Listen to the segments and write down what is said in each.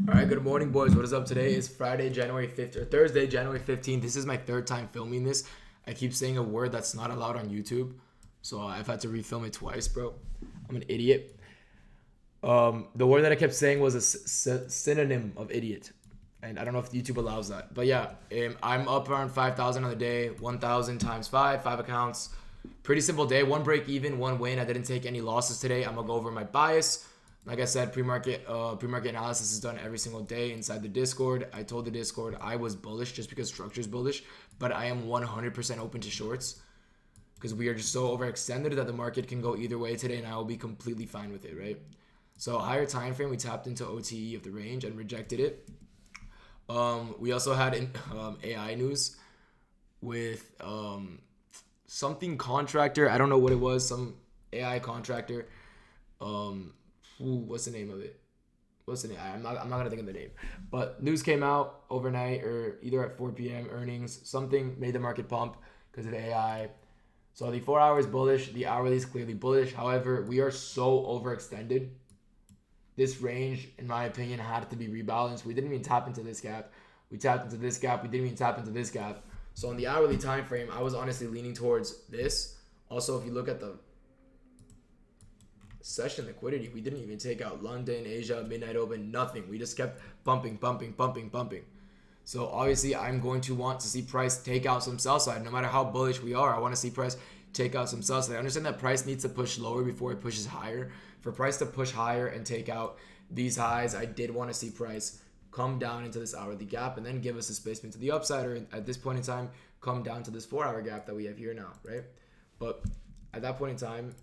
All right, good morning, boys. What is up? Today is Friday, January 5th, or Thursday, January 15th. This is my third time filming this. I keep saying a word that's not allowed on YouTube, so I've had to refilm it twice, bro. I'm an idiot. The word that I kept saying was a synonym of idiot, and I don't know if YouTube allows that. But yeah, I'm up around 5,000 on the day, 1,000 times five accounts. Pretty simple day. One break even, one win. I didn't take any losses today. I'm gonna go over my bias. Like I said, pre-market analysis is done every single day inside the Discord. I told the Discord I was bullish just because structure is bullish, but I am 100% open to shorts because we are just so overextended that the market can go either way today, and I will be completely fine with it, right? So higher time frame, we tapped into OTE of the range and rejected it. We also had AI news with something contractor. I don't know what it was. Some AI contractor. What's the name of it? What's the name? I'm not gonna think of the name. But news came out overnight or either at 4 p.m. earnings. Something made the market pump because of the AI. So the 4 hour is bullish. The hourly is clearly bullish. However, we are so overextended. This range, in my opinion, had to be rebalanced. We didn't even tap into this gap. We tapped into this gap. We didn't even tap into this gap. So on the hourly time frame, I was honestly leaning towards this. Also, if you look at the session liquidity, we didn't even take out London, Asia, midnight open, nothing. We just kept pumping. So obviously I'm going to want to see price take out some sell side. No matter how bullish we are, I want to see price take out some sell side. I understand that price needs to push lower before it pushes higher. For price to push higher and take out these highs, I did want to see price come down into this hourly gap and then give us displacement to the upside, or at this point in time come down to this 4 hour gap that we have here now, right? But at that point in time,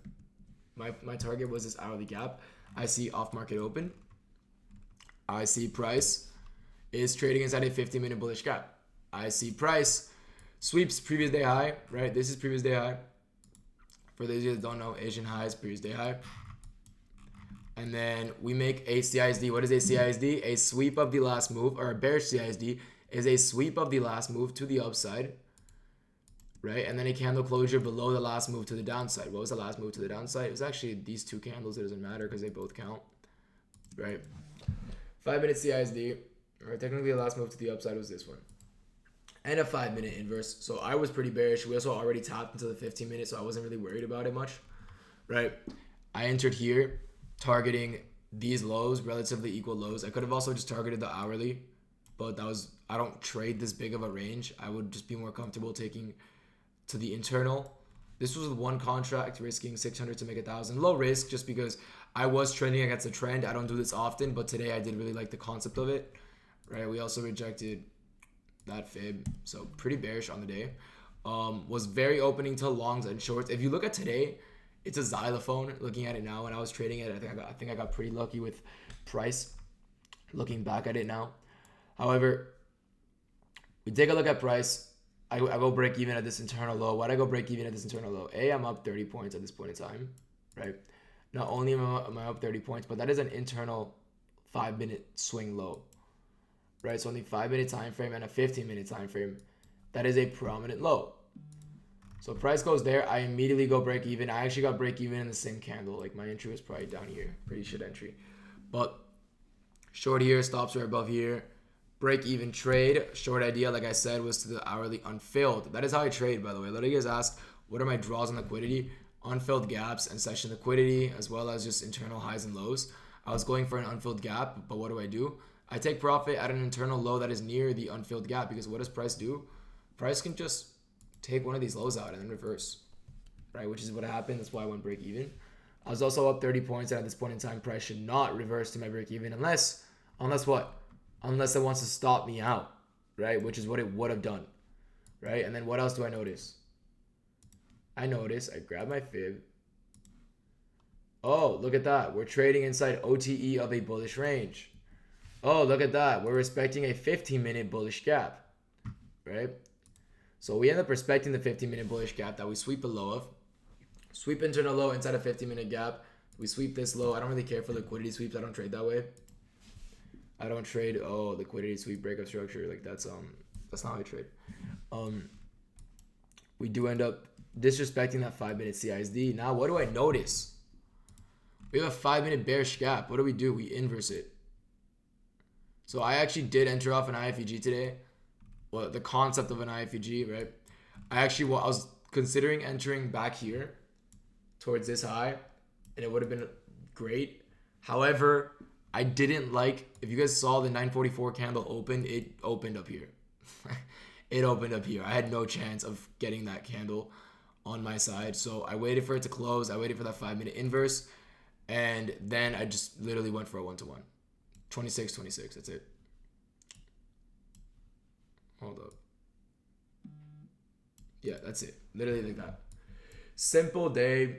my target was this hourly gap. I see off market open. I see price is trading inside a 15-minute bullish gap. I see price sweeps previous day high, right? This is previous day high. For those of you that don't know, Asian highs, previous day high. And then we make a CISD. What is a CISD? A sweep of the last move, or a bearish CISD is a sweep of the last move to the upside, right? And then a candle closure below the last move to the downside. What was the last move to the downside? It was actually these two candles. It doesn't matter because they both count, right? 5-minute CISD, or technically the last move to the upside was this one. And a 5-minute inverse. So I was pretty bearish. We also already tapped into the 15-minute, so I wasn't really worried about it much, right? I entered here targeting these lows, relatively equal lows. I could have also just targeted the hourly, but I don't trade this big of a range. I would just be more comfortable taking to the internal. This was one contract risking 600 to make 1,000. Low risk just because I was trending against a trend. I don't do this often, but today I did really like the concept of it, right? We also rejected that fib, so pretty bearish on the day. Was very opening to longs and shorts. If you look at today, it's a xylophone. Looking at it now, when I was trading it, I think I got pretty lucky with price. Looking back at it now, however, we take a look at price. I go break even at this internal low. Why'd I go break even at this internal low? I'm up 30 points at this point in time, right? Not only am I up 30 points, but that is an internal 5-minute swing low, right? So on the 5-minute time frame and a 15-minute time frame, that is a prominent low. So price goes there, I immediately go break even. I actually got break even in the same candle. Like my entry was probably down here, pretty shit entry. But short here, stops are above here. Break even trade. Short idea, like I said, was to the hourly unfilled. That is how I trade, by the way. A lot of you guys ask, what are my draws on liquidity? Unfilled gaps and session liquidity, as well as just internal highs and lows. I was going for an unfilled gap, but what do? I take profit at an internal low that is near the unfilled gap, because what does price do? Price can just take one of these lows out and then reverse, right? Which is what happened. That's why I went break even. I was also up 30 points, and at this point in time, price should not reverse to my break even unless what? Unless it wants to stop me out, right? Which is what it would have done, right? And then what else do I notice? I grab my fib. Oh, look at that. We're trading inside OTE of a bullish range. Oh, look at that. We're respecting a 15-minute bullish gap, right? So we end up respecting the 15-minute bullish gap that we sweep the low of. Sweep internal low inside a 15-minute gap. We sweep this low. I don't really care for liquidity sweeps. I don't trade that way. I don't trade liquidity sweep breakup structure. Like that's not how I trade. We do end up disrespecting that 5-minute CISD. Now what do I notice? We have a 5-minute bearish gap. What do? We inverse it. So I actually did enter off an IFEG today. Well, the concept of an IFEG, right? I was considering entering back here towards this high, and it would have been great. However, I didn't like, if you guys saw the 944 candle open, it opened up here. It opened up here. I had no chance of getting that candle on my side. So I waited for it to close. I waited for that 5-minute inverse. And then I just literally went for a 1-to-1. 26, that's it. Hold up. Yeah, that's it. Literally like that. Simple day,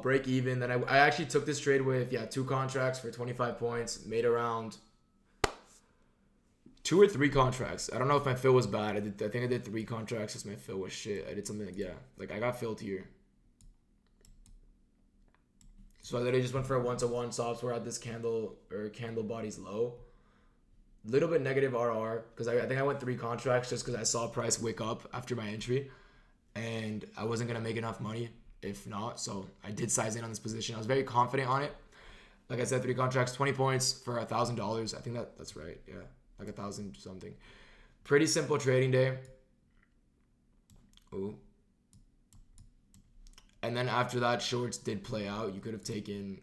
break even. Then I actually took this trade with, 2 contracts for 25 points. Made around 2 or 3 contracts. I don't know if my fill was bad. I think I did 3 contracts because my fill was shit. I did something like, I got filled here. So I literally just went for a 1-to-1 stops. We're at this candle body's low. Little bit negative RR because I think I went 3 contracts just because I saw price wick up after my entry, and I wasn't gonna make enough money if not. So I did size in on this position. I was very confident on it. Like I said, 3 contracts, 20 points for $1,000. I think that's right. Yeah, like 1,000 something. Pretty simple trading day. Ooh. And then after that, shorts did play out. You could have taken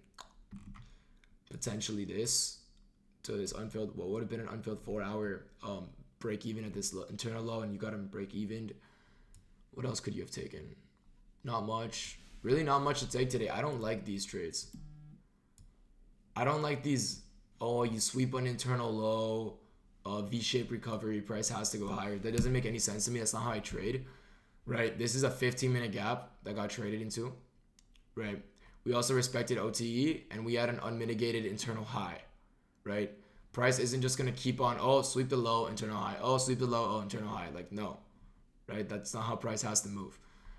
potentially this to this unfilled, what would have been an unfilled 4-hour break even at this internal low, and you got him break evened. What else could you have taken? Not much. Really not much to take today. I don't like these trades. I don't like these, you sweep on internal low, V-shaped recovery, price has to go higher. That doesn't make any sense to me. That's not how I trade. Right, this is a 15-minute gap that got traded into, right? We also respected OTE, and we had an unmitigated internal high, right? Price isn't just going to keep on, sweep the low, internal high, sweep the low, internal high. Like, no, right? That's not how price has to move,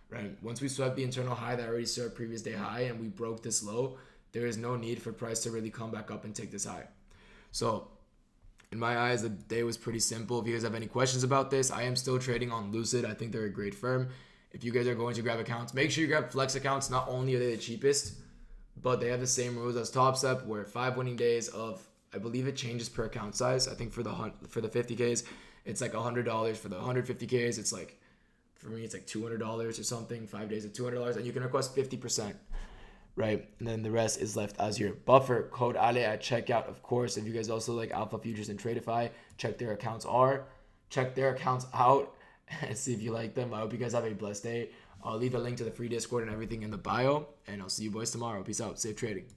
right? Once we swept the internal high that already served previous day high and we broke this low, there is no need for price to really come back up and take this high. So in my eyes, the day was pretty simple. If you guys have any questions about this, I am still trading on Lucid. I think they're a great firm. If you guys are going to grab accounts, make sure you grab flex accounts. Not only are they the cheapest, but they have the same rules as Top Step, where 5 winning days of, I believe it changes per account size. I think for the 50Ks, it's like $100. For the 150Ks, it's like, for me, it's like $200 or something. 5 days at $200, and you can request 50%. Right, and then the rest is left as your buffer. Code Ale at checkout, of course. If you guys also like Alpha Futures and Tradeify, check their accounts out and see if you like them. I hope you guys have a blessed day. I'll leave a link to the free Discord and everything in the bio, and I'll see you boys tomorrow. Peace out. Safe trading.